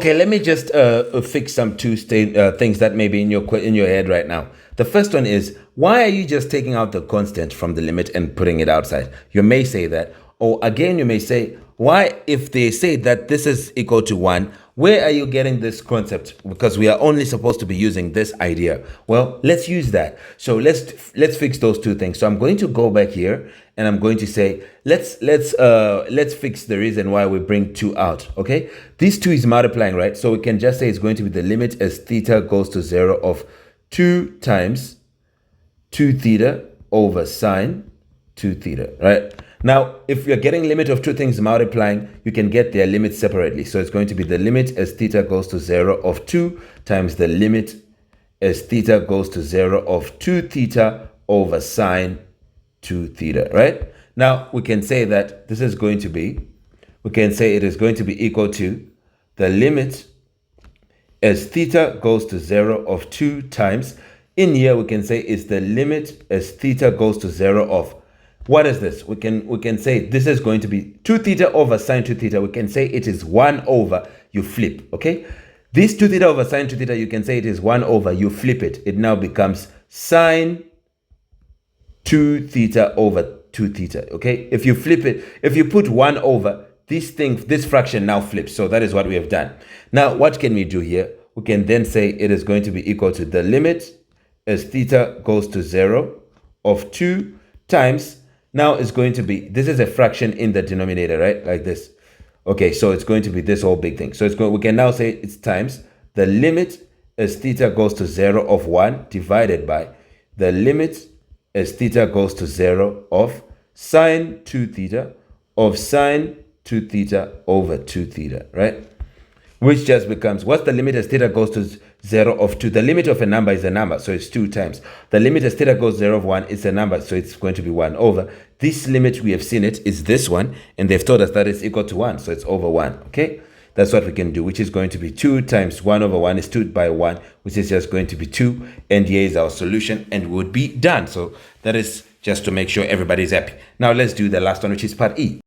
Okay, let me just fix some things that may be in your head right now. The first one is, why are you just taking out the constant from the limit and putting it outside? You may say that. Or again, you may say, why, if they say that this is equal to 1, where are you getting this concept? Because we are only supposed to be using this idea. Well, let's use that. So let's fix those two things. So I'm going to go back here and I'm going to say, let's fix the reason why we bring 2 out, okay? This 2 is multiplying, right? So we can just say it's going to be the limit as theta goes to 0 of 2 times 2 theta over sine 2 theta, right? Now, if you're getting limit of two things multiplying, you can get their limits separately. So it's going to be the limit as theta goes to 0 of 2 times the limit as theta goes to 0 of 2 theta over sine 2 theta, right? Now, we can say that this is going to be, we can say it is going to be equal to the limit as theta goes to 0 of 2 times, in here we can say is the limit as theta goes to 0 of, what is this? We can say this is going to be 2 theta over sine 2 theta. We can say it is 1 over, you flip, okay? This 2 theta over sine 2 theta, you can say it is 1 over, you flip it. It now becomes sine 2 theta over 2 theta, okay? If you flip it, if you put 1 over, this fraction now flips. So that is what we have done. Now, what can we do here? We can then say it is going to be equal to the limit as theta goes to 0 of 2 times, now it's going to be, this is a fraction in the denominator, right? Like this. Okay, so it's going to be this whole big thing. So we can now say it's times the limit as theta goes to 0 of 1 divided by the limit as theta goes to 0 of sine 2 theta of sine 2 theta over 2 theta, right? Which just becomes, what's the limit as theta goes to 0 of 2? The limit of a number is a number, so it's 2 times. The limit as theta goes 0 of 1 is a number, so it's going to be 1 over. This limit, we have seen it, is this one, and they've told us that it's equal to 1, so it's over 1, okay? That's what we can do, which is going to be 2 times 1 over 1 is 2 by 1, which is just going to be 2, and here is our solution, and we would be done. So that is just to make sure everybody's happy. Now let's do the last one, which is part E.